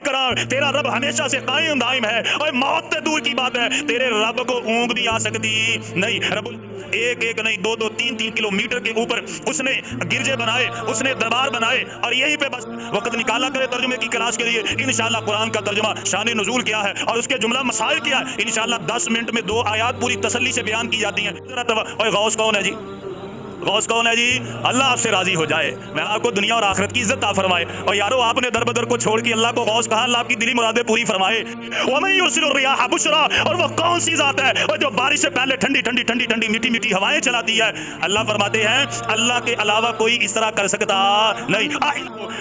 تیرا رب ہمیشہ سے قائم دائم ہے، اور موت سے دور کی بات ہے تیرے رب کو اونگ بھی آ سکتی نہیں۔ رب ایک ایک نہیں، دو دو تین تین کلومیٹر کے اوپر اس نے گرجے بنائے، اس نے دربار بنائے، اور یہیں پہ بس وقت نکالا کرے ترجمے کی کلاس کے لیے۔ انشاءاللہ قرآن کا ترجمہ شان نزول کیا ہے اور اس کے جملہ مسائل کیا ہے، انشاءاللہ 10 منٹ میں 2 آیات پوری تسلی سے بیان کی جاتی ہیں۔ اور غوث کون ہے جی؟ غوث کون ہے جی؟ اللہ آپ سے راضی ہو جائے، میں آپ کو دنیا اور آخرت کی عزت عطا فرمائے۔ اور یارو آپ نے در بدر کو چھوڑ کے اللہ کو غوث کہا، اللہ آپ کی دلی مرادیں پوری فرمائے۔ وَمَن يُرْسِلُ الرِّيَاحَ بُشْرًا، اور وہ کون سی ذات ہے اور جو بارش سے پہلے ٹھنڈی ٹھنڈی ٹھنڈی ٹھنڈی میٹھی میٹھی ہوائیں چلاتی ہے؟ اللہ فرماتے ہیں اللہ کے علاوہ کوئی اس طرح کر سکتا نہیں۔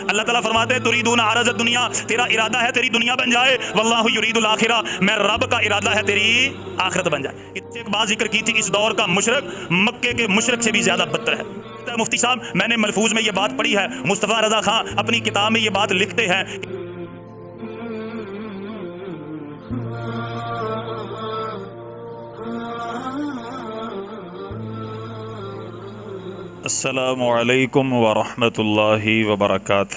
اللہ تعالیٰ فرماتے ہیں تُرِيدُونَ عَرَضَ الدُّنْيَا، تیرا ارادہ ہے تیری دنیا بن جائے، وَاللَّهُ يُرِيدُ الْآخِرَةَ، میں رب کا ارادہ ہے تیری آخرت بن جائے۔ ایک بات ذکر کی تھی، اس دور کا مشرک مکے کے مشرک سے بھی زیادہ بدتر ہے۔ مفتی صاحب میں نے ملفوظ میں یہ بات پڑھی ہے، مصطفیٰ رضا خان اپنی کتاب میں یہ بات لکھتے ہیں۔ السلام علیکم ورحمۃ اللہ وبرکاتہ۔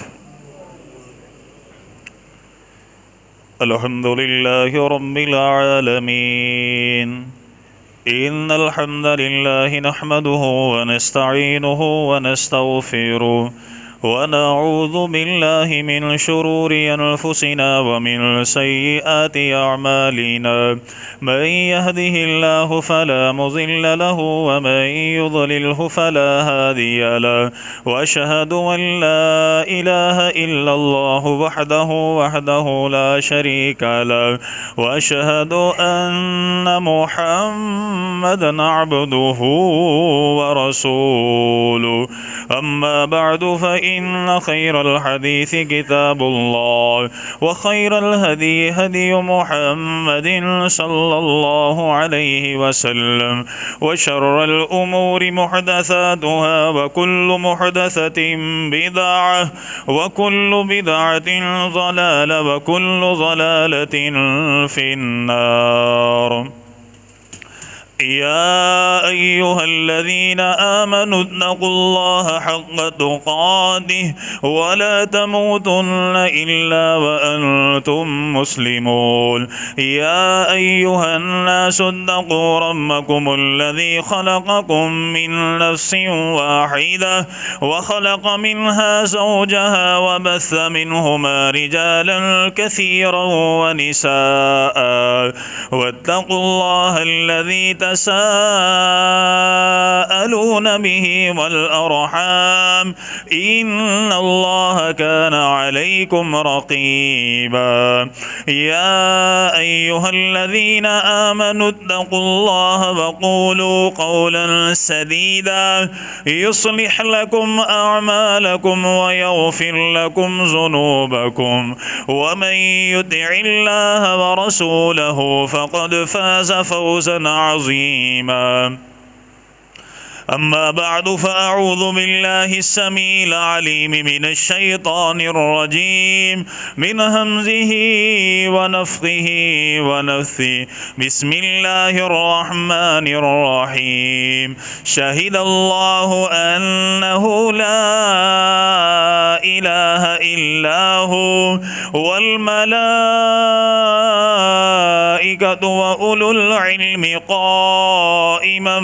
الحمد للہ رب العالمین، إن الحمد لله نحمده ونستعينه ونستغفره ونعوذ بالله من شرور أنفسنا ومن سيئات أعمالنا، من يهده الله فلا مضل له ومن يضلله فلا هادي له، وأشهد أن لا إله إلا الله وحده لا شريك له، وأشهد أن محمدا عبده ورسوله، أما بعد فإن خير الحديث كتاب الله، وخير الهدي هدي محمد صلى الله عليه وسلم، وشر الأمور محدثاتها، وكل محدثة بدعة، وكل بدعة ضلالة، وكل ضلالة في النار۔ يا أيها الذين آمنوا اتقوا الله حق تقاته ولا تموتن إلا وأنتم مسلمون۔ يا أيها الناس اتقوا ربكم الذي خلقكم من نفس واحدة وخلق منها زوجها وبث منهما رجالا كثيرا ونساء، واتقوا الله الذي تساءلون به والأرحام، إن الله كان عليكم رقيبا۔ يا أيها الذين آمنوا اتقوا الله وقولوا قولا سديدا يصلح لكم أعمالكم ويغفر لكم ذنوبكم، ومن يطع الله ورسوله فقد فاز فوزا عظيما۔ أما بعد فأعوذ بالله السميع العليم من الشيطان الرجيم، من همزه ونفخه ونفثه، بسم الله الرحمن الرحيم۔ شهد الله أنه لا إله إلا هو، والملائكة وأولو العلم قائما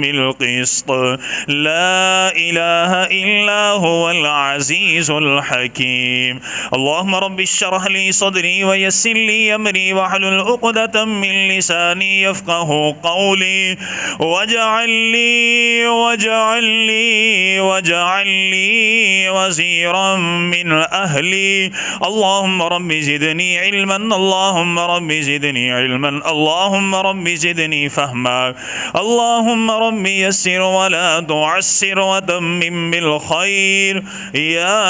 بالقسط، لا إله إلا هو العزيز الحكيم۔ اللهم رب اشرح لي صدري ويسر لي أمري واحلل عقدة من لساني يفقه قولي، واجعل لي وزيرا من أهلي، اللهم رب زدني علما، اللهم رب زدني علما، اللهم رب زدني فهما، اللهم رب يسر ولا تعسر وتمم بالخير يا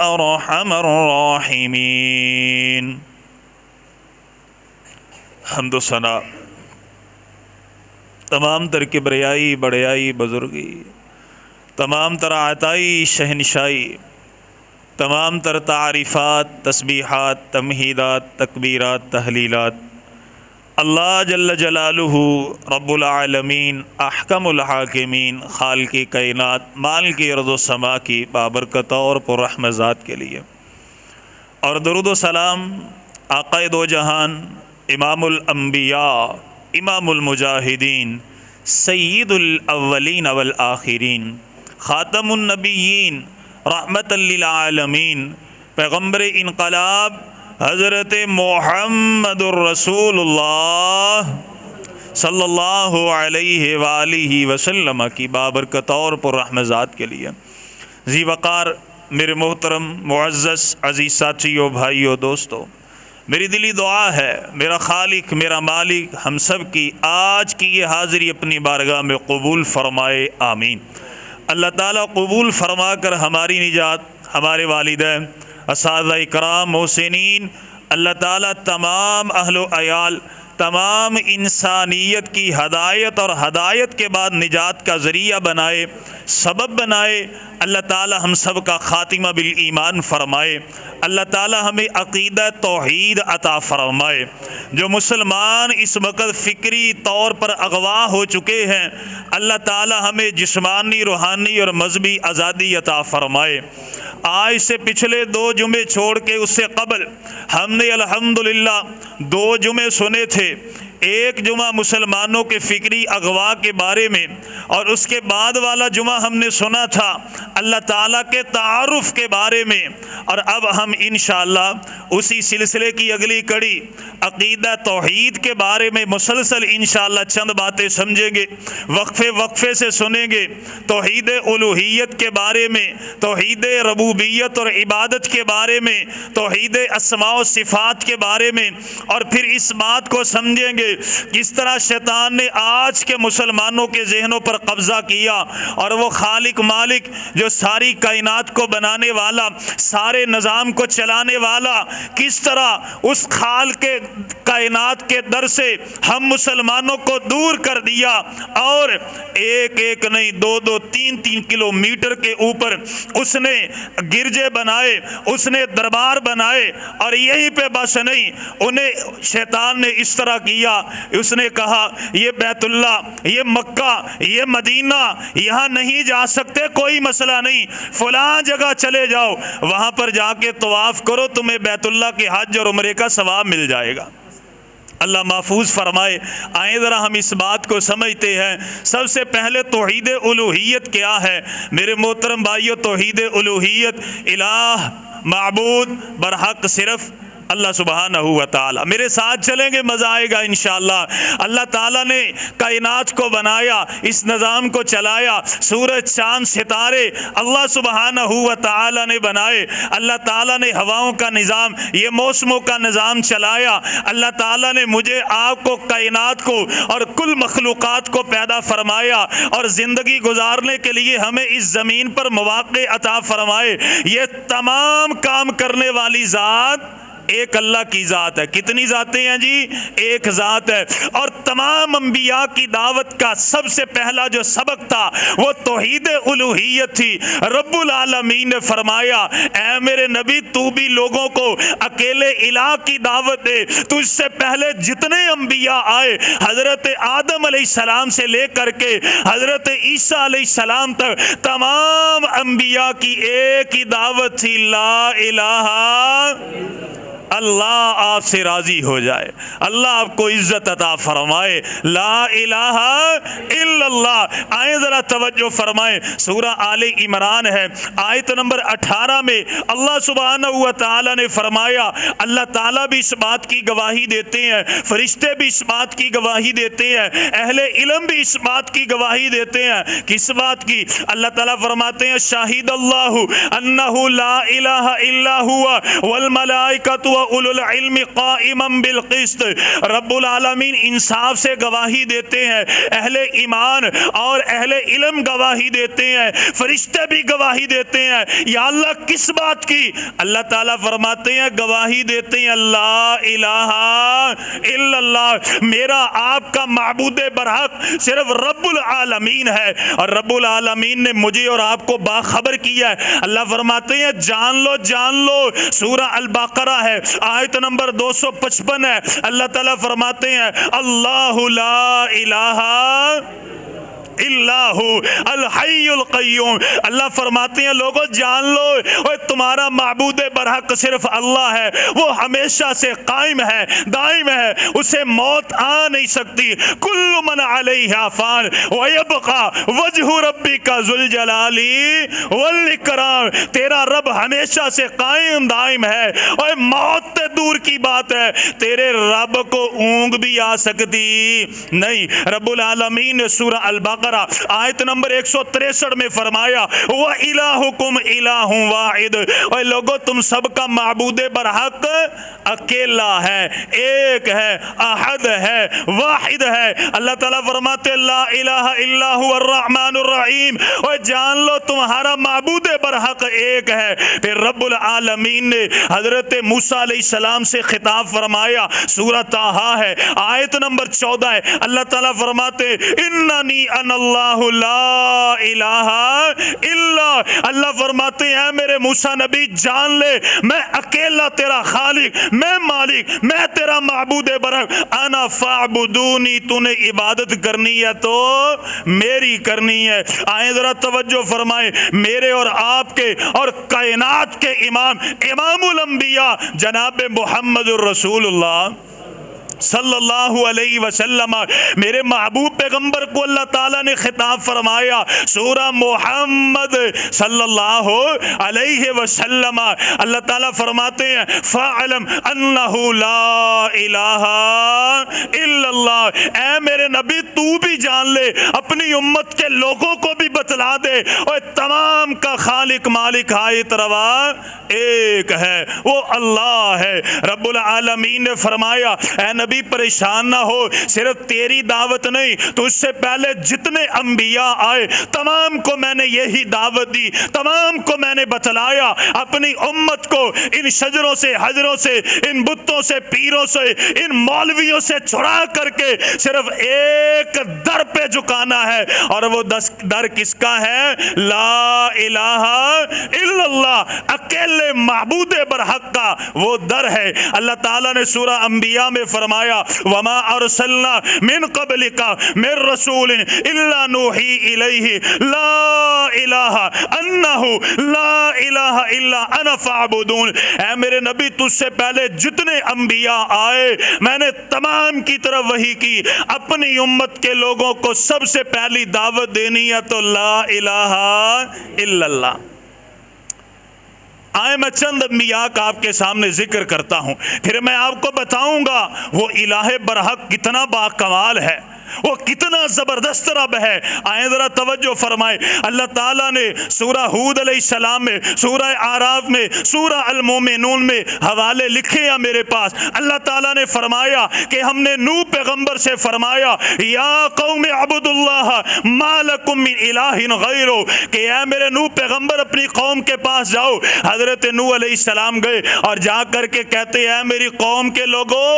أرحم الراحمين۔ حمد و ثنا، تمام تر کبریائی بڑیائی بزرگی، تمام تر عطائی شہنشائی، تمام تر تعریفات، تسبیحات، تمہیدات، تکبیرات، تحلیلات اللہ جل جلالہ رب العالمین احکم الحاکمین خالق کائنات مالک ارض و سما کی بابرکت اور پر رحمت ذات کے لیے۔ اور درود و سلام آقائے دو جہان، امام الانبیاء، امام المجاہدین، سید الاولین والآخرین، خاتم النبیین، رحمت للعالمین، پیغمبر انقلاب حضرت محمد الرسول اللہ صلی اللہ علیہ وآلہ وسلم کی بابرکت اور پر رحمت کے لیے ذی وقار میرے محترم معزز عزیز ساتھیو، بھائیو، دوستو، میری دلی دعا ہے میرا خالق میرا مالک ہم سب کی آج کی یہ حاضری اپنی بارگاہ میں قبول فرمائے، آمین۔ اللہ تعالیٰ قبول فرما کر ہماری نجات، ہمارے والدین، اساتذہ کرام، محسنین، اللہ تعالیٰ تمام اہل و عیال، تمام انسانیت کی ہدایت اور ہدایت کے بعد نجات کا ذریعہ بنائے، سبب بنائے۔ اللہ تعالیٰ ہم سب کا خاتمہ بالایمان فرمائے۔ اللہ تعالیٰ ہمیں عقیدہ توحید عطا فرمائے۔ جو مسلمان اس وقت فکری طور پر اغوا ہو چکے ہیں، اللہ تعالیٰ ہمیں جسمانی، روحانی اور مذہبی آزادی عطا فرمائے۔ آج سے پچھلے 2 جمعے چھوڑ کے اس سے قبل ہم نے الحمدللہ 2 جمعے سنے تھے۔ ایک جمعہ مسلمانوں کے فکری اغوا کے بارے میں، اور اس کے بعد والا جمعہ ہم نے سنا تھا اللہ تعالیٰ کے تعارف کے بارے میں، اور اب ہم انشاءاللہ اسی سلسلے کی اگلی کڑی عقیدہ توحید کے بارے میں مسلسل انشاءاللہ چند باتیں سمجھیں گے، وقفے سے سنیں گے۔ توحید الوہیت کے بارے میں، توحید ربوبیت اور عبادت کے بارے میں، توحید اسماء و صفات کے بارے میں، اور پھر اس بات کو سمجھیں گے کس طرح شیطان نے آج کے مسلمانوں کے ذہنوں پر قبضہ کیا، اور وہ خالق مالک جو ساری کائنات کو بنانے والا، سارے نظام کو چلانے والا، کس طرح اس خالق کائنات کے در سے ہم مسلمانوں کو دور کر دیا، اور ایک نہیں 2 3 کلومیٹر کے اوپر اس نے گرجے بنائے، اس نے دربار بنائے، اور یہیں پہ بس نہیں، انہیں شیطان نے اس طرح کیا، اس نے کہا یہ بیت اللہ، یہ مکہ، یہ مدینہ، یہاں نہیں جا سکتے، کوئی مسئلہ نہیں، فلاں جگہ چلے جاؤ، وہاں پر جا کے طواف کرو، تمہیں بیت اللہ کے حج اور عمرے کا ثواب مل جائے گا۔ اللہ محفوظ فرمائے۔ آئیں ذرا ہم اس بات کو سمجھتے ہیں۔ سب سے پہلے توحید الوہیت کیا ہے میرے محترم بھائیو؟ توحید الوہیت، الہ معبود برحق صرف اللہ سبحانہ و تعالیٰ۔ میرے ساتھ چلیں گے، مزہ آئے گا انشاءاللہ۔ اللہ تعالیٰ نے کائنات کو بنایا، اس نظام کو چلایا، سورج چاند ستارے اللہ سبحانہ و تعالیٰ نے بنائے۔ اللہ تعالیٰ نے ہواؤں کا نظام، یہ موسموں کا نظام چلایا۔ اللہ تعالیٰ نے مجھے آپ کو، کائنات کو اور کل مخلوقات کو پیدا فرمایا، اور زندگی گزارنے کے لیے ہمیں اس زمین پر مواقع عطا فرمائے۔ یہ تمام کام کرنے والی ذات ایک اللہ کی ذات ہے۔ کتنی ذاتیں ہیں جی؟ ایک ذات ہے۔ اور تمام انبیاء کی دعوت کا سب سے پہلا جو سبق تھا وہ توحید الوہیت تھی۔ رب العالمین نے فرمایا اے میرے نبی تو بھی لوگوں کو اکیلے الہ کی دعوت دے۔ تجھ سے پہلے جتنے انبیاء آئے، حضرت آدم علیہ السلام سے لے کر کے حضرت عیسیٰ علیہ السلام تک، تمام انبیاء کی ایک ہی دعوت تھی، لا الہ اللہ آپ سے راضی ہو جائے، اللہ آپ کو عزت عطا فرمائے، لا الہ الا اللہ۔ آئیں ذرا توجہ فرمائیں، سورہ آل عمران ہے، آیت نمبر 18 میں اللہ سبحانہ و تعالی نے فرمایا، اللہ تعالیٰ بھی اس بات کی گواہی دیتے ہیں، فرشتے بھی اس بات کی گواہی دیتے ہیں، اہل علم بھی اس بات کی گواہی دیتے ہیں۔ کس بات کی؟ اللہ تعالیٰ فرماتے ہیں شاہد اللہ انہ لا الہ الا ہوا والملائکۃ اولو العلم قائما بالقسط۔ رب العالمین انصاف سے گواہی دیتے ہیں، اہل ایمان اور اہل علم گواہی دیتے ہیں، فرشتے بھی گواہی دیتے ہیں۔ یا اللہ کس بات کی؟ اللہ تعالیٰ فرماتے ہیں گواہی دیتے ہیں لا الہ الا اللہ، میرا آپ کا معبود برحق صرف رب العالمین ہے، اور رب العالمین نے مجھے اور آپ کو باخبر کیا ہے۔ اللہ فرماتے ہیں جان لو جان لو، سورہ البقرہ ہے، آیت نمبر 255 ہے۔ اللہ تعالیٰ فرماتے ہیں اللہ لا الہ الا ہو الحی القیوم۔ اللہ فرماتے ہیں لوگوں جان لو اور تمہارا معبود برحق صرف اللہ ہے، وہ ہمیشہ سے قائم ہے، دائم ہے، اسے موت آ نہیں سکتی۔ کل من علیہا فان ویبقى وجہ ربک ذو الجلال والاکرام۔ تیرا رب ہمیشہ سے قائم دائم ہے اور موت دور کی بات ہے تیرے رب کو اونگ بھی آ سکتی نہیں۔ رب العالمین نے سورہ البقرہ آیت نمبر 163 میں فرمایا وَإِلَٰهُكُمْ إِلَٰهٌ وَاحِدٌ، اور لوگوں تم سب کا معبود برحق اکیلا ہے، ایک ہے، احد ہے، واحد ہے۔ اللہ تعالیٰ فرماتے لا الہ الا هو الرحمن الرحیم، اور جان لو تمہارا معبود برحق ایک ہے۔ پھر رب العالمین نے حضرت موسیٰ علیہ السلام سے خطاب فرمایا، سورہ طٰہٰ ہے آیت نمبر 14 ہے۔ اللہ تعالیٰ فرماتے اننی انا اللہ لا الہ الا، اللہ فرماتے ہیں میرے موسیٰ نبی جان لے میں اکیلا تیرا خالق، میں مالک، میں تیرا معبود برحق، انا فاعبدونی، تو نے عبادت کرنی ہے تو میری کرنی ہے۔ آئیں ذرا توجہ فرمائیں، میرے اور آپ کے اور کائنات کے امام الانبیاء جناب محمد الرسول اللہ صلی اللہ علیہ وسلم، میرے محبوب پیغمبر کو اللہ تعالیٰ نے خطاب فرمایا سورہ محمد صلی اللہ علیہ وسلم، اللہ تعالیٰ فرماتے ہیں فَاعْلَمْ أَنَّهُ لَا إِلَٰهَ إِلَّا اللَّهُ، اے میرے نبی تو بھی جان لے، اپنی امت کے لوگوں کو بھی بتلا دے، اور تمام کا خالق مالک حایت روا ایک ہے، وہ اللہ ہے۔ رب العالمین نے فرمایا اے نبی پریشان نہ ہو، صرف تیری دعوت نہیں، تو اس سے پہلے جتنے انبیاء آئے تمام کو میں نے یہی دعوت دی، تمام کو میں نے بتلایا اپنی امت کو ان شجروں سے، حجروں سے، ان بتوں سے، پیروں سے، ان مولویوں سے چھڑا کر کے صرف ایک در پہ جھکانا ہے، اور وہ در کس کا ہے؟ لا الہ الا اللہ، اکیلے معبود برحق کا وہ در ہے۔ اللہ تعالیٰ نے سورہ انبیاء میں فرمایا وما ارسلنا من قبلک من رسول الا نوحی الیہ لا الہ انہ لا الہ الا انا فاعبدون، اے میرے نبی تجھ سے پہلے جتنے انبیاء آئے میں نے تمام کی طرف وحی کی، اپنی امت کے لوگوں کو سب سے پہلی دعوت دینی ہے تو لا الہ الا اللہ۔ آئے میں چند انبیاء کا آپ کے سامنے ذکر کرتا ہوں، پھر میں آپ کو بتاؤں گا وہ الہ برحق کتنا باکمال ہے، وہ کتنا زبردست رب ہے۔ آئیں ذرا توجہ فرمائے، اللہ تعالیٰ نے سورہ ہود علیہ السلام میں، سورہ اعراف میں، سورہ المومنون میں حوالے لکھے ہیں میرے پاس۔ اللہ تعالیٰ نے فرمایا کہ ہم نے نوح پیغمبر سے فرمایا یا قوم عبد اللہ ما لکم من الہ غیرہ، کہ اے میرے نوح پیغمبر اپنی قوم کے پاس جاؤ۔ حضرت نوح علیہ السلام گئے اور جا کر کے کہتے ہیں میری قوم کے لوگوں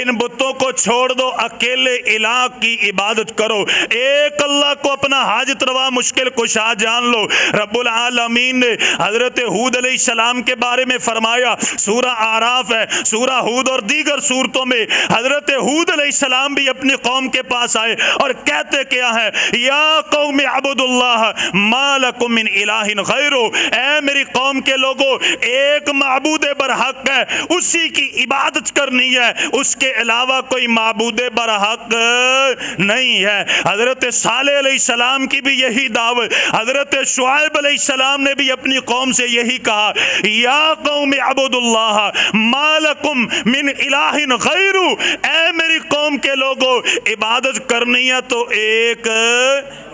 ان بتوں کو چھوڑ دو، اکیلے الہ کی عبادت کرو، ایک اللہ کو اپنا حاجت روا مشکل کشا جان لو۔ رب العالمین نے حضرت ہود علیہ السلام کے بارے میں فرمایا، سورہ اعراف ہے، سورہ ہود اور دیگر سورتوں میں حضرت ہود علیہ السلام بھی اپنی قوم کے پاس آئے اور کہتے کیا ہے یا قوم عبد اللہ ما لکم من الہ غیرہ، اے میری قوم کے لوگوں ایک معبود برحق ہے، اسی کی عبادت کرنی ہے، اس کے علاوہ کوئی معبود برحق نہیں ہے۔ حضرت صالح علیہ السلام کی بھی یہی دعوت، حضرت شعیب علیہ السلام نے بھی اپنی قوم سے یہی کہا یا قوم عبد اللہ ما لکم من الہ غیرہ، اے میری قوم کے لوگوں عبادت کرنی ہے تو ایک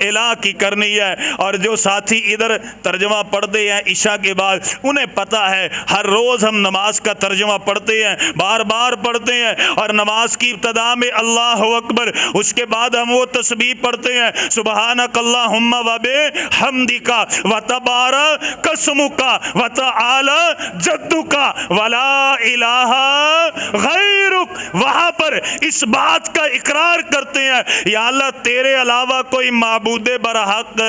الہ کی کرنی ہے۔ اور جو ساتھی ادھر ترجمہ پڑھتے ہیں عشاء کے بعد انہیں پتہ ہے ہر روز ہم نماز کا ترجمہ پڑھتے ہیں، بار بار پڑھتے ہیں، اور نماز کی ابتدا میں اللہ اکبر، اس کے بعد ہم وہ تسبیح پڑھتے ہیں سبحانک اللہم و بحمدک و تبارک اسمک و تعالی جدک و لا الہ غیرک وہاں پر اس بات کا اقرار کرتے ہیں یا اللہ تیرے علاوہ کوئی معبود برحق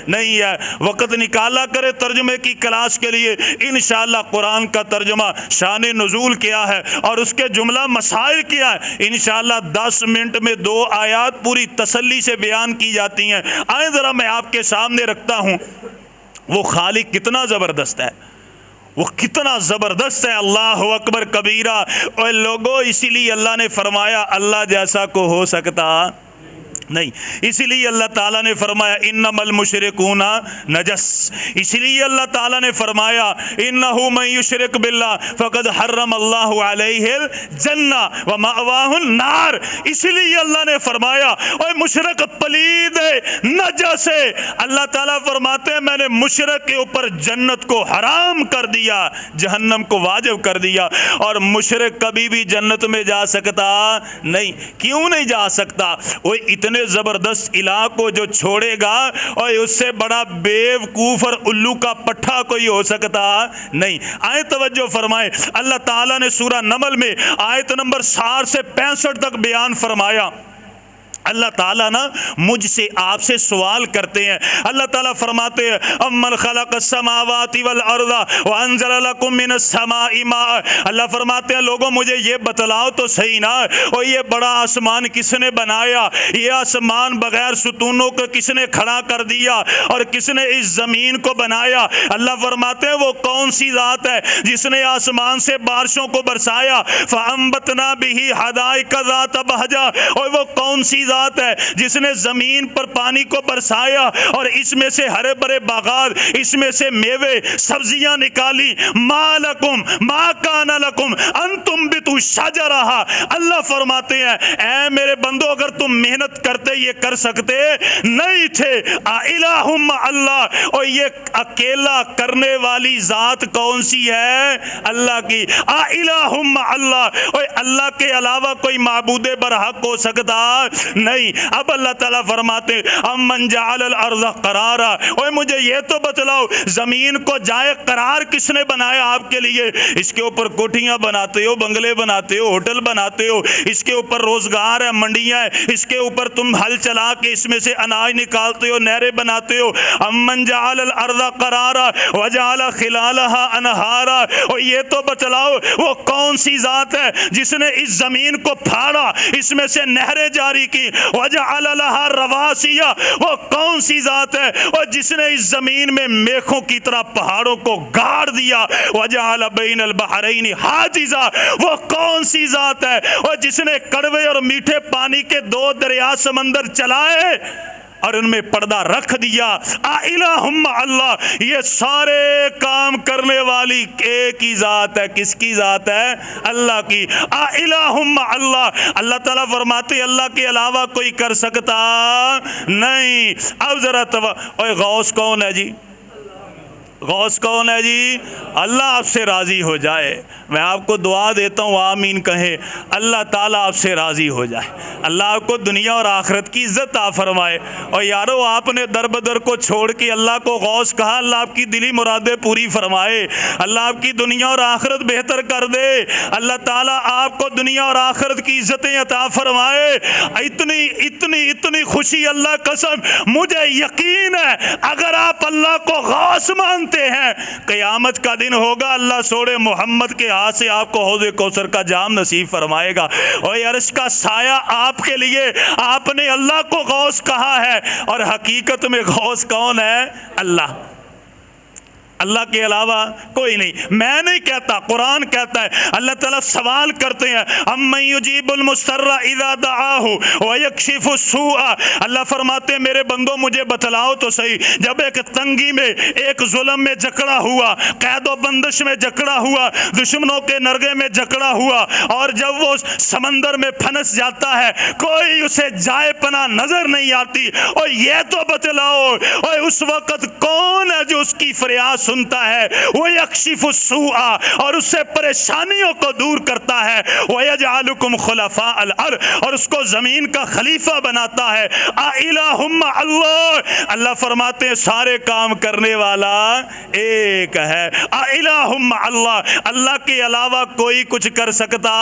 نہیں ہے۔ وقت نکالا کرے ترجمے کی کلاس کے لیے، انشاءاللہ قرآن کا ترجمہ شان نزول کیا ہے اور اس کے جملہ مسائل کیا ہے، انشاءاللہ 10 منٹ میں 2 آیات پوری تسلی سے بیان کی جاتی ہیں۔ آئیں ذرا میں آپ کے سامنے رکھتا ہوں وہ خالق کتنا زبردست ہے، وہ کتنا زبردست ہے۔ اللہ اکبر کبیرہ۔ اور لوگوں اسی لیے اللہ نے فرمایا اللہ جیسا کو ہو سکتا نہیں، اسی لیے اللہ تعالیٰ نے فرمایا انما المشرکون نجس، اسی لیے اللہ تعالیٰ نے فرمایا انہ من یشرک باللہ فقد حرم اللہ علیہ الجنہ ومأواہ النار، اسی لیے اللہ نے فرمایا اے مشرک پلید نجس ہے۔ اللہ تعالیٰ فرماتے ہیں میں نے مشرک کے اوپر جنت کو حرام کر دیا، جہنم کو واجب کر دیا، اور مشرک کبھی بھی جنت میں جا سکتا نہیں۔ کیوں نہیں جا سکتا؟ وہ اتنے زبردست الہ کو جو چھوڑے گا اور اس سے بڑا بیوقوف اور الو کا پٹھا کوئی ہو سکتا نہیں۔ آئے توجہ فرمائے، اللہ تعالیٰ نے سورہ نمل میں آیت نمبر 60 سے 65 تک بیان فرمایا۔ اللہ تعالیٰ نا مجھ سے آپ سے سوال کرتے ہیں۔ اللہ تعالیٰ فرماتے ہیں امن خلق السماوات والارض وانزل لکم من السماء ماء، اللہ فرماتے ہیں لوگوں مجھے یہ بتلاؤ تو صحیح نا، اور یہ بڑا آسمان کس نے بنایا؟ یہ آسمان بغیر ستونوں کو کس نے کھڑا کر دیا؟ اور کس نے اس زمین کو بنایا؟ اللہ فرماتے ہیں وہ کون سی ذات ہے جس نے آسمان سے بارشوں کو برسایا؟ فانبتنا به حدائق ذات بہجہ، اور وہ کون سی ذات ہے جس نے زمین پر پانی کو برسایا اور اس میں سے ہرے بھرے باغات، اس میں سے میوے سبزیاں نکالی؟ ما لکم ما کان لکم ان تنبتوا شجرہا، اللہ فرماتے ہیں اے میرے بندو اگر تم محنت کرتے یہ کر سکتے نہیں تھے۔ الہ مع اللہ، اور یہ اکیلا کرنے والی ذات کون سی ہے؟ اللہ کی۔ الہ مع اللہ، اور اللہ کے علاوہ کوئی معبود برحق ہو سکتا نہیں۔ اب اللہ تعالیٰ فرماتے امن جعل الارض قرارا، اور مجھے یہ تو بتلاؤ زمین کو جائے قرار کس نے بنایا آپ کے لیے؟ اس کے اوپر کوٹھیاں بناتے ہو، بنگلے بناتے ہو، ہوٹل بناتے ہو، اس کے اوپر روزگار ہے، منڈیاں ہیں، اس کے اوپر تم ہل چلا کے اس میں سے اناج نکالتے ہو، نہریں بناتے ہو۔ امن جعل الارض قرارا وجعل خلالها انہارا، اور یہ تو بتلاؤ وہ کون سی ذات ہے جس نے اس زمین کو پھاڑا، اس میں سے نہریں جاری کی؟ وجعل لها رواسي، وہ کون سی ذات ہے اور جس نے اس زمین میں میخوں کی طرح پہاڑوں کو گاڑ دیا؟ وجعل بین البحرین حاجزا، وہ کون سی ذات ہے اور جس نے کڑوے اور میٹھے پانی کے 2 دریا سمندر چلائے اور ان میں پردہ رکھ دیا؟ الہ مع اللہ، یہ سارے کام کرنے والی ایک ہی ذات ہے۔ کس کی ذات ہے؟ اللہ کی۔ الہ مع اللہ، اللہ تعالیٰ فرماتے اللہ کے علاوہ کوئی کر سکتا نہیں۔ اب ذرا اوے غوث کون ہے جی؟ غوث کون ہے جی؟ اللہ آپ سے راضی ہو جائے۔ میں آپ کو دعا دیتا ہوں آمین کہیں، اللہ تعالیٰ آپ سے راضی ہو جائے، اللہ آپ کو دنیا اور آخرت کی عزت عطا فرمائے۔ اور یارو آپ نے در بدر کو چھوڑ کے اللہ کو غوث کہا، اللہ آپ کی دلی مرادیں پوری فرمائے، اللہ آپ کی دنیا اور آخرت بہتر کر دے، اللہ تعالیٰ آپ کو دنیا اور آخرت کی عزتیں عطا فرمائے۔ اتنی اتنی اتنی خوشی، اللہ قسم مجھے یقین ہے اگر آپ اللہ کو غوث مانتے ہیں قیامت کا دن ہوگا اللہ سوڑے محمد کے ہاتھ سے آپ کو حوض کوثر کا جام نصیب فرمائے گا، اور عرش کا سایہ آپ کے لیے۔ آپ نے اللہ کو غوث کہا ہے، اور حقیقت میں غوث کون ہے؟ اللہ۔ اللہ کے علاوہ کوئی نہیں۔ میں نہیں کہتا، قرآن کہتا ہے۔ اللہ تعالیٰ سوال کرتے ہیں امن یجیب المضطر اذا دعاہ ویکشف السوء، اللہ فرماتے ہیں میرے بندوں مجھے بتلاؤ تو صحیح، جب ایک تنگی میں، ایک ظلم میں جکڑا ہوا، قید و بندش میں جکڑا ہوا، دشمنوں کے نرغے میں جکڑا ہوا، اور جب وہ سمندر میں پھنس جاتا ہے کوئی اسے جائے پناہ نظر نہیں آتی، اور یہ تو بتلاؤ اور اس وقت کون ہے جو اس کی فریاد سنتا ہے، وَيَكْشِفُ السُّوءَ اور اس سے پریشانیوں کو دور کرتا ہے، وَيَجْعَلُكُمْ خُلَفَاءَ الْأَرْضِ اور اس کو زمین کا خلیفہ بناتا ہے، اَإِلَٰهٌ مَّعَ اللَّهِ اللہ فرماتے ہیں سارے کام کرنے والا ایک ہے، اَإِلَٰهٌ مَّعَ اللَّهِ اللہ کے علاوہ کوئی کچھ کر سکتا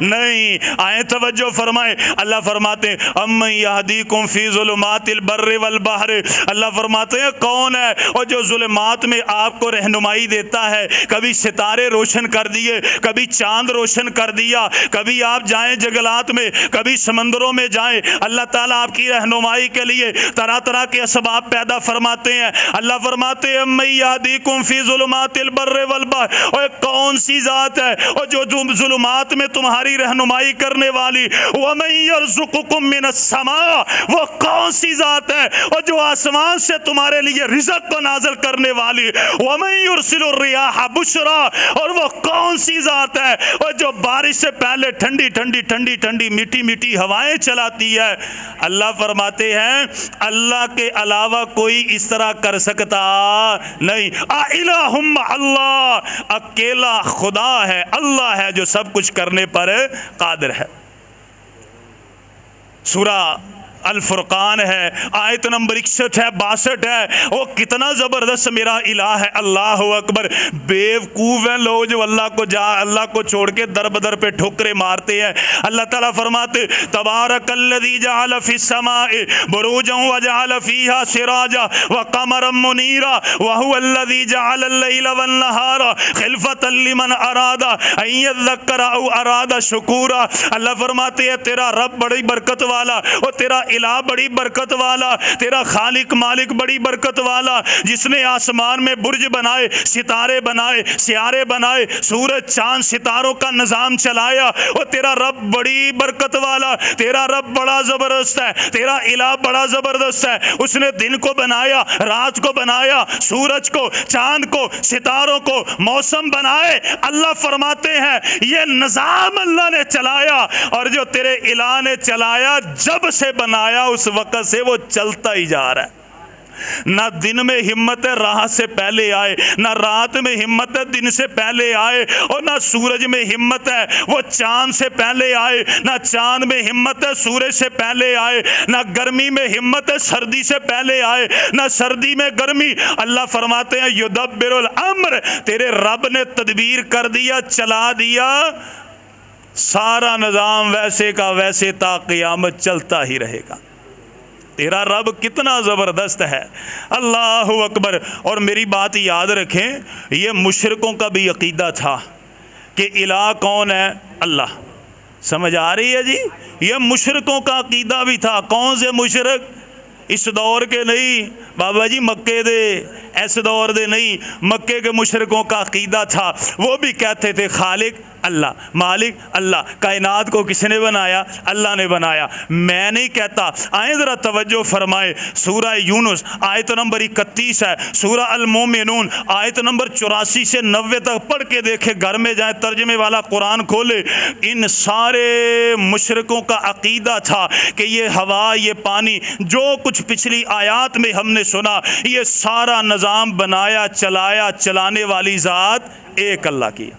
نہیں۔ آئیں توجہ فرمائیں، اللہ فرماتے ہیں اَمَّن يَهْدِيكُمْ فِي ظُلُمَاتِ الْبَرِّ وَالْبَحْرِ اللہ فرماتے ہیں کون ہے اور جو ظلمات میں آپ کو رہنمائی دیتا ہے، کبھی ستارے روشن کر دیے، کبھی چاند روشن کر دیا، کبھی آپ جائیں جنگلات میں، کبھی سمندروں میں جائیں، اللہ تعالیٰ آپ کی رہنمائی کے لیے طرح طرح کے اسباب پیدا فرماتے ہیں۔ اللہ فرماتے ہیں اَمَّن يَهْدِيكُمْ فِي ظُلُمَاتِ الْبَرِّ وَالْبَحْرِ اور کون سی ذات ہے اور جو ظلمات میں تمہاری رہنمائی کرنے والی، وَمَن يَرْزُقُكُم مِّنَ السَّمَاءِ وہ کون سی ذات ہے اور جو آسمان سے تمہارے لیے رزق کو نازل کرنے والی، وَمَن يُرْسِلُ الرِّيَاحَ بُشْرًا اور وہ کون سی ذات ہے اور جو بارش سے پہلے ٹھنڈی ٹھنڈی ٹھنڈی ٹھنڈی میٹھی میٹھی ہوائیں چلاتی ہے۔ اللہ فرماتے ہیں اللہ کے علاوہ کوئی اس طرح کر سکتا نہیں۔ اَإِلَٰهٌ مَّعَ اللَّهِ اکیلا خدا ہے، اللہ ہے جو سب کچھ کرنے پر قادر ہے۔ سورہ الفرقان ہے، آیت نمبر 61 ہے، 62 ہے، وہ کتنا زبردست میرا الہ ہے۔ اللہ اکبر، بیوقوف ہیں لوگ جو اللہ کو چھوڑ کے در بدر پہ ٹھوکرے مارتے ہیں۔ اللہ تعالیٰ فرماتے تبارک الذی جعل فی السماء بروجا وجعل فیہا سراجا وقمرا منیرا وہو الذی جعل اللیل والنہار خلفۃ لمن اراد ان یذکر او اراد شکورا۔ اللہ فرماتے ہیں تیرا رب بڑی برکت والا اور تیرا الہ بڑی برکت والا، تیرا خالق مالک بڑی برکت والا، جس نے آسمان میں برج بنائے، ستارے بنائے، سیارے بنائے، سورج چاند ستاروں کا نظام چلایا، اور تیرا رب بڑی برکت والا، تیرا رب بڑا زبردست ہے، تیرا الہ بڑا زبردست ہے۔ اس نے دن کو بنایا، رات کو بنایا، سورج کو، چاند کو، ستاروں کو، موسم بنائے۔ اللہ فرماتے ہیں یہ نظام اللہ نے چلایا، اور جو تیرے الہ نے چلایا جب سے بنایا اس وقت سے وہ چلتا ہی جا رہا ہے۔ نہ دن میں ہمت ہے رات سے پہلے آئے، نہ رات میں ہمت ہے دن سے پہلے آئے، اور نہ سورج میں ہمت ہے وہ چاند سے پہلے آئے، نہ چاند میں ہمت ہے سورج سے پہلے آئے، نہ گرمی میں ہمت ہے سردی سے پہلے آئے، نہ سردی میں گرمی۔ اللہ فرماتے ہیں یدبر الامر، تیرے رب نے تدبیر کر دیا، چلا دیا، سارا نظام ویسے کا ویسے تا قیامت چلتا ہی رہے گا۔ تیرا رب کتنا زبردست ہے، اللہ اکبر۔ اور میری بات یاد رکھیں، یہ مشرکوں کا بھی عقیدہ تھا کہ الہ کون ہے؟ اللہ۔ سمجھ آ رہی ہے جی؟ یہ مشرکوں کا عقیدہ بھی تھا۔ کون سے مشرک؟ اس دور کے نہیں بابا جی، مکے دے، اس دور دے نہیں، مکے کے مشرکوں کا عقیدہ تھا۔ وہ بھی کہتے تھے خالق اللہ، مالک اللہ، کائنات کو کس نے بنایا؟ اللہ نے بنایا۔ میں نہیں کہتا۔ آئیں ذرا توجہ فرمائے، سورہ یونس آیت نمبر 31 ہے، سورہ المومنون آیت نمبر 84 سے 90 تک پڑھ کے دیکھے، گھر میں جائیں ترجمے والا قرآن کھولے۔ ان سارے مشرکوں کا عقیدہ تھا کہ یہ ہوا، یہ پانی، جو کچھ پچھلی آیات میں ہم نے سنا، یہ سارا نظام بنایا، چلایا، چلانے والی ذات ایک اللہ کی۔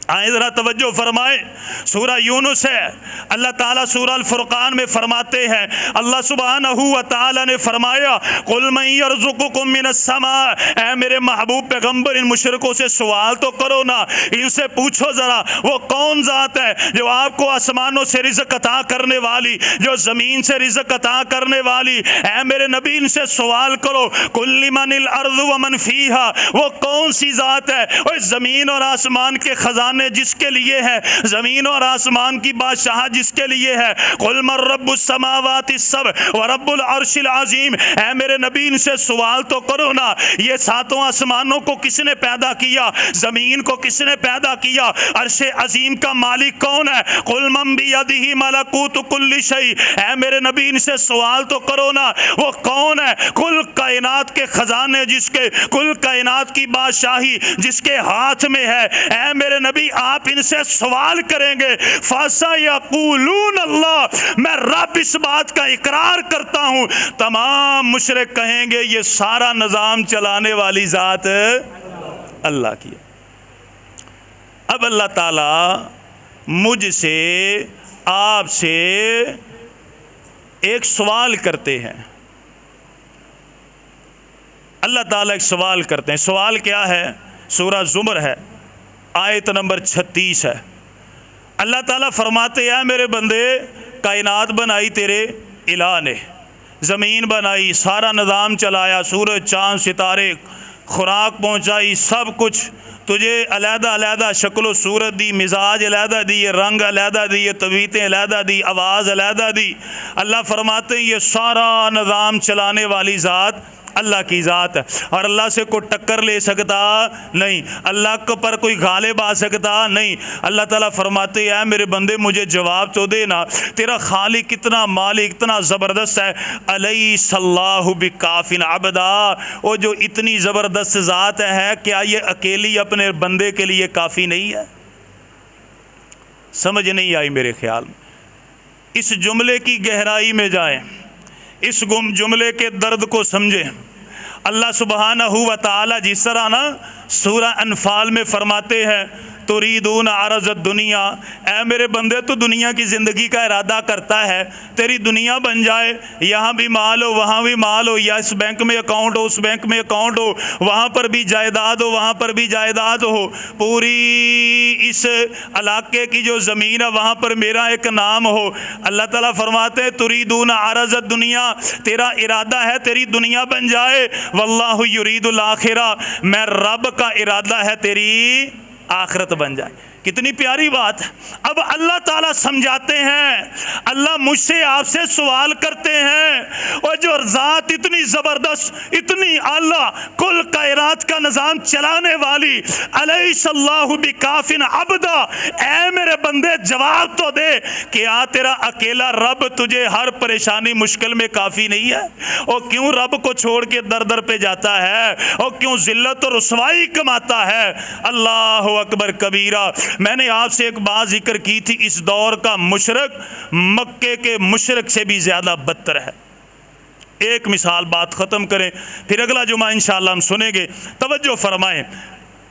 آئیں ذرا توجہ فرمائیں، سورہ یونس ہے، اللہ تعالیٰ سورہ الفرقان میں فرماتے ہیں، اللہ سبحانہ و تعالیٰ نے فرمایا قُلْ مَن يَرْزُقُكُم مِّنَ السَّمَاءِ، اے میرے محبوب پیغمبر ان مشرکوں سے سوال تو کرو نا، ان سے پوچھو ذرا وہ کون ذات ہے جو آپ کو آسمانوں سے رزق عطا کرنے والی، جو زمین سے رزق عطا کرنے والی۔ اے میرے نبی ان سے سوال کرو قُلْ لِمَنِ الْأَرْضُ وَمَنْ فِيهَا، وہ کون سی ذات ہے اور زمین اور آسمان کے خزانے جس کے لیے ہے، زمین اور آسمان کی بادشاہ جس کے لیے ہے۔ قُلْ مَن رَّبُّ السَّمَاوَاتِ السَّبْعِ وَرَبُّ الْعَرْشِ الْعَظِيمِ، اے میرے نبی ان سے سوال تو کرو نا، یہ ساتوں آسمانوں کو کس نے پیدا کیا؟ زمین کو کس نے پیدا کیا؟ عرش عظیم کا مالک کون ہے؟ قُلْ مَن بِيَدِهِ مَلَكُوتُ كُلِّ شَيْءٍ، اے میرے نبی ان سے سوال تو کرو نا، وہ کون ہے؟ کل کائنات کے خزانے جس کے، کل کائنات کی بادشاہی جس کے ہاتھ میں ہے۔ اے میرے نبی کبھی آپ ان سے سوال کریں گے فَسَيَقُولُونَ اللَّهُ، میں رب اس بات کا اقرار کرتا ہوں، تمام مشرک کہیں گے یہ سارا نظام چلانے والی ذات اللہ کی ہے۔ اب اللہ تعالیٰ مجھ سے آپ سے ایک سوال کرتے ہیں، اللہ تعالیٰ ایک سوال کرتے ہیں۔ سوال کیا ہے؟ سورہ زمر ہے، آیت نمبر 36 ہے۔ اللہ تعالیٰ فرماتے ہیں میرے بندے، کائنات بنائی تیرے الہ نے، زمین بنائی، سارا نظام چلایا، سورج چاند ستارے، خوراک پہنچائی، سب کچھ تجھے علیحدہ علیحدہ شکل و صورت دی، مزاج علیحدہ دی، رنگ علیحدہ دی، طبیعتیں علیحدہ دی، آواز علیحدہ دی۔ اللہ فرماتے ہیں یہ سارا نظام چلانے والی ذات اللہ کی ذات ہے، اور اللہ سے کوئی ٹکر لے سکتا نہیں، اللہ کو پر کوئی غالب آ سکتا نہیں۔ اللہ تعالیٰ فرماتے ہیں میرے بندے مجھے جواب تو دینا، تیرا خالق کتنا مالک اتنا زبردست ہے، الیس اللہ بکاف عبدا، وہ جو اتنی زبردست ذات ہے کیا یہ اکیلی اپنے بندے کے لیے کافی نہیں ہے؟ سمجھ نہیں آئی میرے خیال میں۔ اس جملے کی گہرائی میں جائیں، اس جملے کے درد کو سمجھیں۔ اللہ سبحانہ و تعالی جس طرح نا سورہ انفال میں فرماتے ہیں تریدون عرض الدنیا، اے میرے بندے تو دنیا کی زندگی کا ارادہ کرتا ہے، تیری دنیا بن جائے، یہاں بھی مال ہو وہاں بھی مال ہو، یا اس بینک میں اکاؤنٹ ہو اس بینک میں اکاؤنٹ ہو، وہاں پر بھی جائیداد ہو وہاں پر بھی جائیداد ہو، پوری اس علاقے کی جو زمین ہے وہاں پر میرا ایک نام ہو۔ اللہ تعالیٰ فرماتے ہیں تریدون عرض الدنیا، تیرا ارادہ ہے تیری دنیا بن جائے، واللہ یرید الآخرہ، میں رب کا ارادہ ہے تیری آخرت بن جائے۔ کتنی پیاری بات ہے۔ اب اللہ تعالیٰ سمجھاتے ہیں، اللہ مجھ سے آپ سے سوال کرتے ہیں، اور جو ذات اتنی زبردست اتنی اعلیٰ کل کائنات کا نظام چلانے والی، الیس اللہ بکاف عبدا، اے میرے بندے جواب تو دے کہ تیرا اکیلا رب تجھے ہر پریشانی مشکل میں کافی نہیں ہے؟ اور کیوں رب کو چھوڑ کے در در پہ جاتا ہے، اور کیوں ذلت اور رسوائی کماتا ہے؟ اللہ اکبر کبیرہ۔ میں نے آپ سے ایک بات ذکر کی تھی، اس دور کا مشرک مکے کے مشرک سے بھی زیادہ بدتر ہے۔ ایک مثال بات ختم کریں، پھر اگلا جمعہ انشاءاللہ ہم سنیں گے۔ توجہ فرمائیں،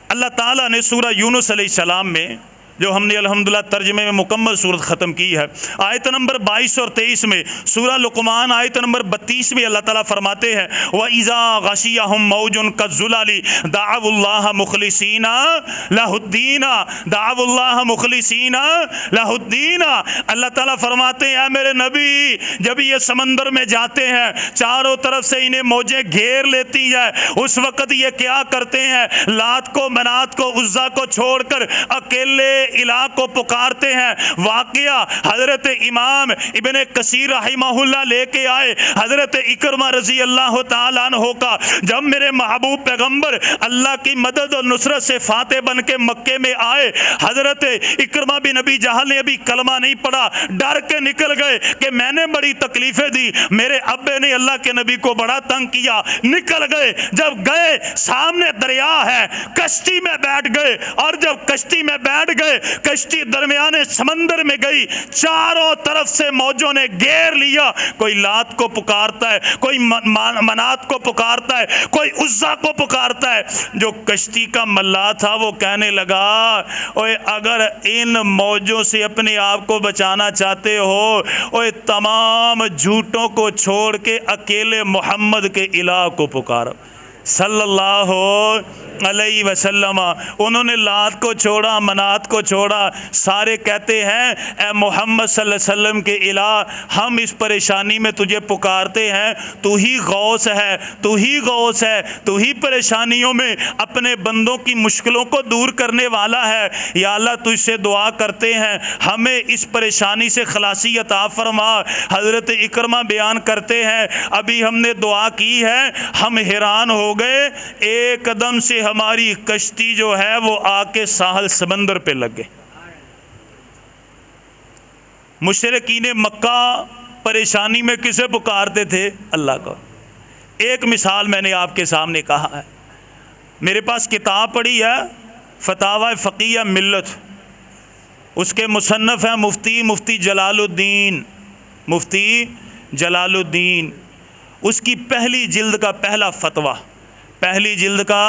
اللہ تعالیٰ نے سورہ یونس علیہ السلام میں، جو ہم نے الحمدللہ ترجمے میں مکمل صورت ختم کی ہے، آیت نمبر 22 اور 23 میں، سورہ لقمان آیت نمبر 32 میں اللہ تعالیٰ فرماتے ہیں وَإِذَا غَشِيَهُمْ مَوْجٌ كَالظُّلَلِ دَعَوُا اللَّهَ مُخْلِصِينَ لَهُ الدِّينَ، دَعَوُا اللَّهَ مُخْلِصِينَ لَهُ الدِّينَ۔ اللہ تعالیٰ فرماتے ہیں اے میرے نبی، جب یہ سمندر میں جاتے ہیں چاروں طرف سے انہیں موجیں گھیر لیتی ہیں، اس وقت یہ کیا کرتے ہیں؟ لات کو منات کو عزا کو چھوڑ کر اکیلے الہ کو پکارتے ہیں۔ واقعہ حضرت امام ابن کثیر رحمہ اللہ لے کے آئے حضرت اکرمہ رضی اللہ تعالیٰ عنہ کا، جب میرے محبوب پیغمبر اللہ کی مدد اور نصرت سے فاتح بن کے مکے میں آئے، حضرت اکرمہ بن ابی جہل نے ابھی کلمہ نہیں پڑھا، ڈر کے نکل گئے کہ میں نے بڑی تکلیفیں دی، میرے ابے نے اللہ کے نبی کو بڑا تنگ کیا، نکل گئے۔ جب گئے سامنے دریا ہے، کشتی میں بیٹھ گئے، اور جب کشتی میں بیٹھ گئے کشتی درمیانے سمندر میں گئی، چاروں طرف سے موجوں نے گھیر لیا، کوئی لات کو پکارتا ہے، کوئی منات کو پکارتا ہے، کوئی عزا کو پکارتا ہے۔ جو کشتی کا ملا تھا وہ کہنے لگا اوے اگر ان موجوں سے اپنے آپ کو بچانا چاہتے ہو، اوے تمام جھوٹوں کو چھوڑ کے اکیلے محمد کے الہ کو پکارو صلی اللہ علیہ وسلم۔ انہوں نے لات کو چھوڑا، منات کو چھوڑا، سارے کہتے ہیں اے محمد صلی اللہ علیہ وسلم کے الہ، ہم اس پریشانی میں تجھے پکارتے ہیں، تو ہی غوث ہے، تو ہی غوث ہے، تو ہی پریشانیوں میں اپنے بندوں کی مشکلوں کو دور کرنے والا ہے۔ یا اللہ تجھ سے دعا کرتے ہیں ہمیں اس پریشانی سے خلاصی عطا فرما۔ حضرت اکرمہ بیان کرتے ہیں ابھی ہم نے دعا کی ہے، ہم حیران ہو گئے، ایک قدم سے ہماری کشتی جو ہے وہ آ کے ساحل سمندر پہ لگ گئے۔ مشرکین مکہ پریشانی میں کسے پکارتے تھے؟ اللہ کو۔ ایک مثال میں نے آپ کے سامنے کہا ہے، میرے پاس کتاب پڑھی ہے فتاوی فقیہ ملت، اس کے مصنف ہیں مفتی جلال الدین، مفتی جلال الدین، اس کی پہلی جلد کا پہلا فتویٰ، پہلی جلد کا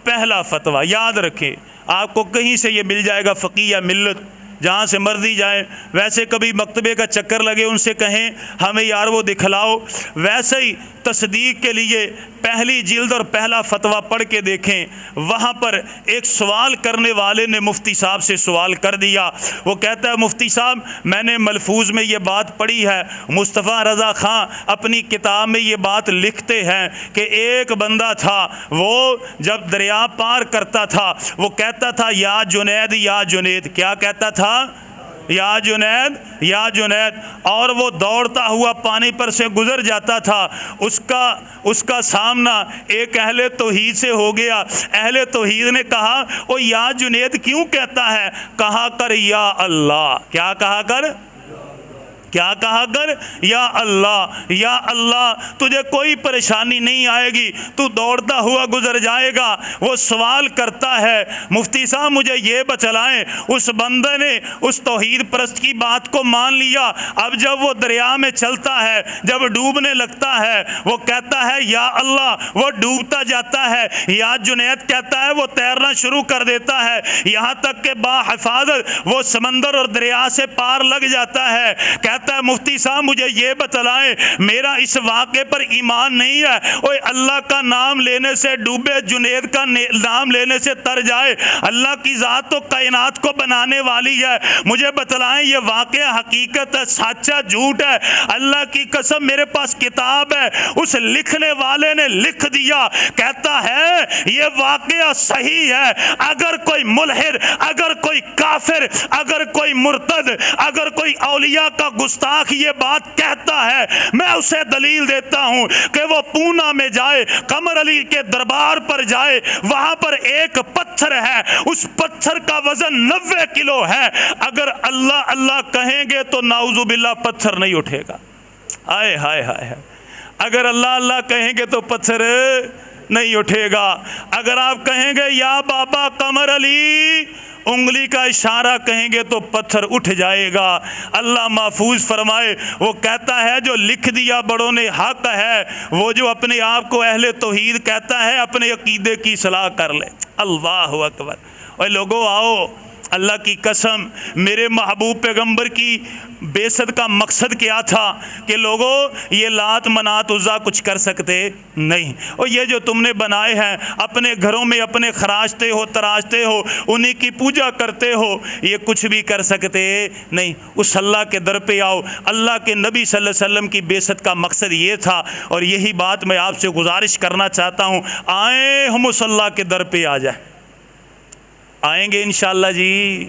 پہلا فتویٰ یاد رکھیں، آپ کو کہیں سے یہ مل جائے گا، فقیہ ملت، جہاں سے مرضی جائیں، ویسے کبھی مکتبے کا چکر لگے ان سے کہیں ہمیں یار وہ دکھلاؤ، ویسے ہی تصدیق کے لیے پہلی جلد اور پہلا فتویٰ پڑھ کے دیکھیں۔ وہاں پر ایک سوال کرنے والے نے مفتی صاحب سے سوال کر دیا، وہ کہتا ہے مفتی صاحب میں نے ملفوظ میں یہ بات پڑھی ہے، مصطفیٰ رضا خان اپنی کتاب میں یہ بات لکھتے ہیں کہ ایک بندہ تھا، وہ جب دریا پار کرتا تھا وہ کہتا تھا یا جنید یا جنید، کیا کہتا تھا؟ یا جنید یا جنید، اور وہ دوڑتا ہوا پانی پر سے گزر جاتا تھا، اس کا سامنا ایک اہل توحید سے ہو گیا، اہل توحید نے کہا او یا جنید کیوں کہتا ہے؟ کہا کر یا اللہ، کیا کہا کر؟ کیا کہا کر؟ یا اللہ، یا اللہ، تجھے کوئی پریشانی نہیں آئے گی، تو دوڑتا ہوا گزر جائے گا۔ وہ سوال کرتا ہے مفتی صاحب مجھے یہ بتلائیں، اس بندے نے اس توحید پرست کی بات کو مان لیا، اب جب وہ دریا میں چلتا ہے، جب ڈوبنے لگتا ہے وہ کہتا ہے یا اللہ، وہ ڈوبتا جاتا ہے، یا جنید کہتا ہے وہ تیرنا شروع کر دیتا ہے، یہاں تک کہ باحفاظت وہ سمندر اور دریا سے پار لگ جاتا ہے۔ کہتا ہے مفتی صاحب مجھے یہ بتلائیں، میرا اس واقعے پر ایمان نہیں ہے، اوے اللہ کا نام لینے سے ڈوبے، جنید کا نام لینے سے تر جائے، اللہ کی ذات تو کائنات کو بنانے والی ہے، مجھے بتلائیں یہ واقعہ حقیقت ہے، سچا جھوٹ ہے؟ اللہ کی قسم میرے پاس کتاب ہے، اس لکھنے والے نے لکھ دیا، کہتا ہے یہ واقعہ صحیح ہے، اگر کوئی ملحد، اگر کوئی کافر، اگر کوئی مرتد، اگر کوئی اولیاء کا گستاخ یہ بات کہتا ہے، میں اسے دلیل دیتا ہوں کہ وہ پونا میں جائے، قمر علی کے دربار پر جائے، وہاں پر ایک پتھر ہے، اس پتھر کا وزن 90 کلو ہے، اگر اللہ اللہ کہیں گے تو نعوذ باللہ پتھر نہیں اٹھے گا، ہائے ہائے ہائے، اگر اللہ اللہ کہیں گے تو پتھر نہیں اٹھے گا، اگر آپ کہیں گے یا بابا قمر علی، انگلی کا اشارہ کہیں گے تو پتھر اٹھ جائے گا۔ اللہ محفوظ فرمائے، وہ کہتا ہے جو لکھ دیا بڑوں نے حق ہے، وہ جو اپنے آپ کو اہل توحید کہتا ہے اپنے عقیدے کی اصلاح کر لے۔ اللہ اکبر۔ اور لوگوں آؤ، اللہ کی قسم میرے محبوب پیغمبر کی بعثت کا مقصد کیا تھا کہ لوگوں یہ لات منات عزا کچھ کر سکتے نہیں، اور یہ جو تم نے بنائے ہیں اپنے گھروں میں اپنے خراجتے ہو تراشتے ہو انہی کی پوجا کرتے ہو، یہ کچھ بھی کر سکتے نہیں، اس اللہ کے در پہ آؤ۔ اللہ کے نبی صلی اللہ علیہ وسلم کی بعثت کا مقصد یہ تھا، اور یہی بات میں آپ سے گزارش کرنا چاہتا ہوں، آئیں ہم اس اللہ کے در پہ آ جائیں، آئیں گے انشاءاللہ جی،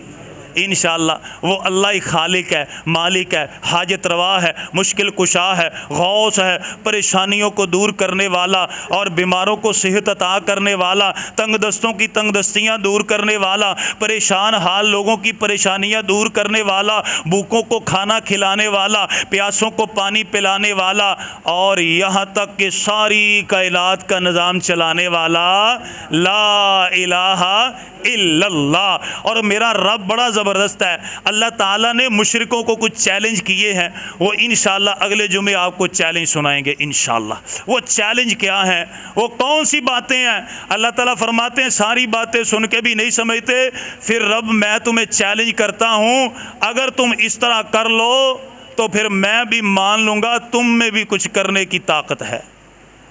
انشاءاللہ۔ وہ اللہ ہی خالق ہے، مالک ہے، حاجت روا ہے، مشکل کشا ہے، غوث ہے، پریشانیوں کو دور کرنے والا اور بیماروں کو صحت عطا کرنے والا، تنگ دستوں کی تنگ دستیاں دور کرنے والا، پریشان حال لوگوں کی پریشانیاں دور کرنے والا، بھوکوں کو کھانا کھلانے والا، پیاسوں کو پانی پلانے والا، اور یہاں تک کہ ساری کائنات کا نظام چلانے والا، لا الہ الا اللہ۔ اور میرا رب بڑا زبردست ہے، اللہ تعالیٰ نے مشرکوں کو کچھ چیلنج کیے ہیں، وہ انشاءاللہ اگلے جمعے آپ کو چیلنج سنائیں گے انشاءاللہ۔ وہ چیلنج کیا ہیں، وہ کون سی باتیں ہیں؟ اللہ تعالیٰ فرماتے ہیں ساری باتیں سن کے بھی نہیں سمجھتے، پھر رب میں تمہیں چیلنج کرتا ہوں، اگر تم اس طرح کر لو تو پھر میں بھی مان لوں گا تم میں بھی کچھ کرنے کی طاقت ہے۔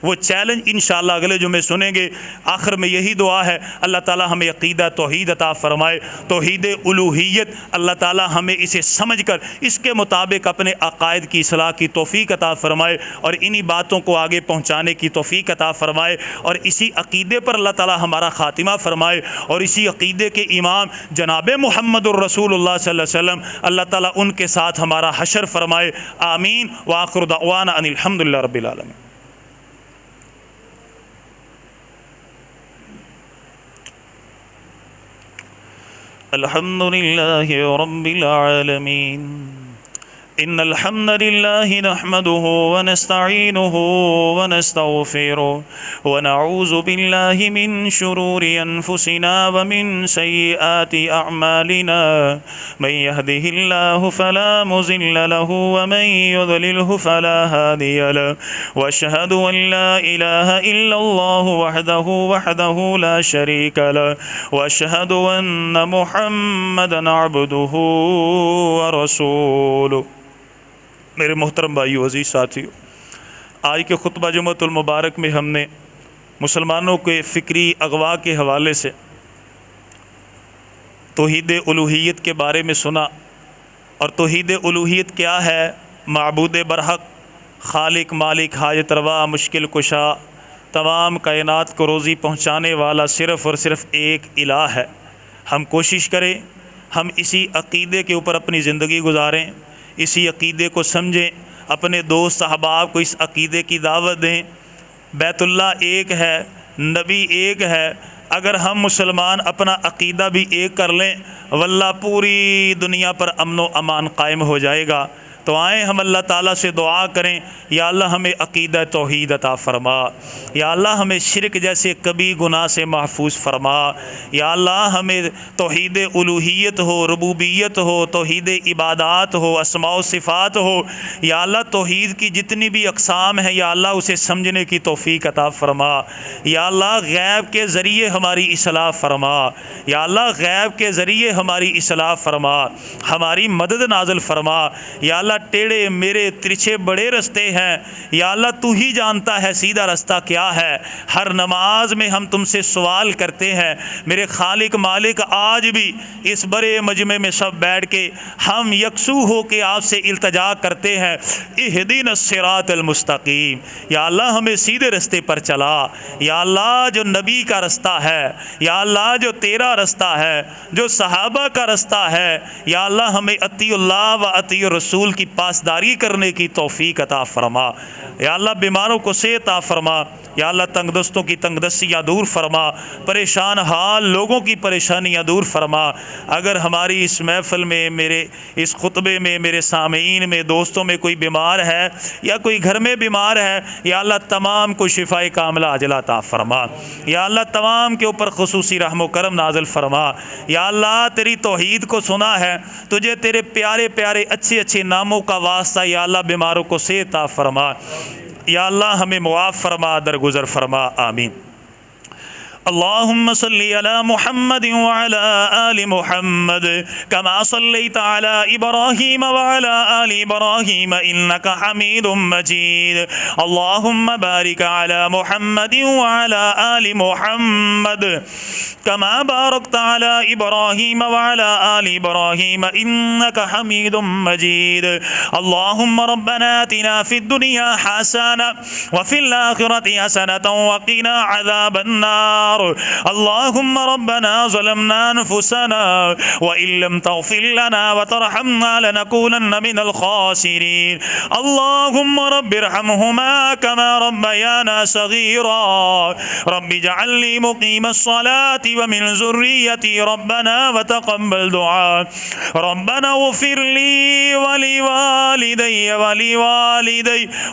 وہ چیلنج انشاءاللہ اگلے جمعے سنیں گے۔ آخر میں یہی دعا ہے، اللہ تعالیٰ ہمیں عقیدہ توحید عطا فرمائے، توحید الوہیت، اللہ تعالیٰ ہمیں اسے سمجھ کر اس کے مطابق اپنے عقائد کی اصلاح کی توفیق عطا فرمائے، اور انہی باتوں کو آگے پہنچانے کی توفیق عطا فرمائے، اور اسی عقیدے پر اللہ تعالیٰ ہمارا خاتمہ فرمائے، اور اسی عقیدے کے امام جناب محمد الرسول اللہ صلی اللہ علیہ وسلم، اللہ تعالیٰ ان کے ساتھ ہمارا حشر فرمائے۔ آمین۔ وآخر دعوانا ان الحمدللہ رب العالمین۔ الحمد للہ رب العالمین۔ إن الحمد لله نحمده ونستعينه ونستغفره ونعوذ بالله من شرور أنفسنا ومن سيئات أعمالنا من يهده الله فلا مضل له ومن يضلله فلا هادي له وأشهد أن لا إله إلا الله وحده لا شريك له وأشهد أن محمدا عبده ورسوله۔ میرے محترم بھائیو، عزیز ساتھیو، آج کے خطبہ جمعۃ المبارک میں ہم نے مسلمانوں کے فکری اغوا کے حوالے سے توحید الوہیت کے بارے میں سنا، اور توحید الوہیت کیا ہے؟ معبود برحق، خالق، مالک، حاجت روا، مشکل کشا، تمام کائنات کو روزی پہنچانے والا صرف اور صرف ایک الہ ہے۔ ہم کوشش کریں ہم اسی عقیدے کے اوپر اپنی زندگی گزاریں، اسی عقیدے کو سمجھیں، اپنے دوست احباب کو اس عقیدے کی دعوت دیں۔ بیت اللہ ایک ہے، نبی ایک ہے۔ اگر ہم مسلمان اپنا عقیدہ بھی ایک کر لیں، واللہ پوری دنیا پر امن و امان قائم ہو جائے گا۔ تو آئیں ہم اللہ تعالیٰ سے دعا کریں، یا اللہ ہمیں عقیدہ توحید عطا فرما، یا اللہ ہمیں شرک جیسے کبھی گناہ سے محفوظ فرما، یا اللہ ہمیں توحید الوہیت ہو، ربوبیت ہو، توحید عبادات ہو، اسماء و صفات ہو، یا اللہ توحید کی جتنی بھی اقسام ہیں یا اللہ اسے سمجھنے کی توفیق عطا فرما، یا اللہ غیب کے ذریعے ہماری اصلاح فرما، یا اللہ غیب کے ذریعے ہماری اصلاح فرما، ہماری مدد نازل فرما، یا اللہ ٹیڑے میرے ترچھے بڑے رستے ہیں، یا اللہ تو ہی جانتا ہے سیدھا رستہ کیا ہے۔ ہر نماز میں ہم تم سے سوال کرتے ہیں میرے خالق مالک، آج بھی اس بڑے مجمع میں سب بیٹھ کے ہم یکسو ہو کے آپ سے التجا کرتے ہیں، اہدنا الصراط المستقیم، یا اللہ ہمیں سیدھے رستے پر چلا، یا اللہ جو نبی کا رستہ ہے، یا اللہ جو تیرا رستہ ہے، جو صحابہ کا رستہ ہے، یا اللہ ہمیں اطیع اللہ و اطیع رسول کی پاسداری کرنے کی توفیق عطا فرما، یا اللہ بیماروں کو صحت عطا فرما، یا اللہ تنگ دستوں کی تنگ دستیاں دور فرما، پریشان حال لوگوں کی پریشانیاں دور فرما۔ اگر ہماری اس محفل میں، میرے اس خطبے میں، میرے سامعین میں، دوستوں میں کوئی بیمار ہے یا کوئی گھر میں بیمار ہے، یا اللہ تمام کو شفاء کاملہ عاجلہ عطا فرما، یا اللہ تمام کے اوپر خصوصی رحم و کرم نازل فرما۔ یا اللہ تیری توحید کو سنا ہے، تجھے تیرے پیارے پیارے اچھے اچھے ناموں کا واسطہ، یا اللہ بیماروں کو صحت عطا فرما، یا اللہ ہمیں معاف فرما، درگزر فرما، آمین۔ اللهم صل على محمد وعلى آل محمد كما صليت على إبراهيم وعلى آل إبراهيم إنك حميد مجيد اللهم بارك على محمد وعلى آل محمد كما باركت على إبراهيم وعلى آل إبراهيم إنك حميد مجيد اللهم ربنا آتنا في الدنيا حسنة وفي الآخرة حسنة وقنا عذاب النار اللهم ربنا ظلمنا أنفسنا وإن لم تغفر لنا وترحمنا لنكونن من الخاسرين اللهم رب ارحمهما كما ربيانا صغيرا رب اجعلني مقيم الصلاة ومن ذريتي ربنا وتقبل دعاء ربنا اغفر لي ولوالدي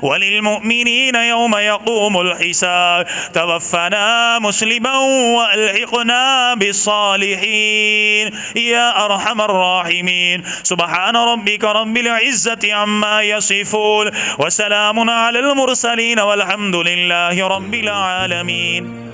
وللمؤمنين يوم يقوم الحساب توفنا مسلما والحقنا بالصالحين يا أرحم الراحمين سبحان ربك رب العزة عما يصفون وسلام على المرسلين والحمد لله رب العالمين۔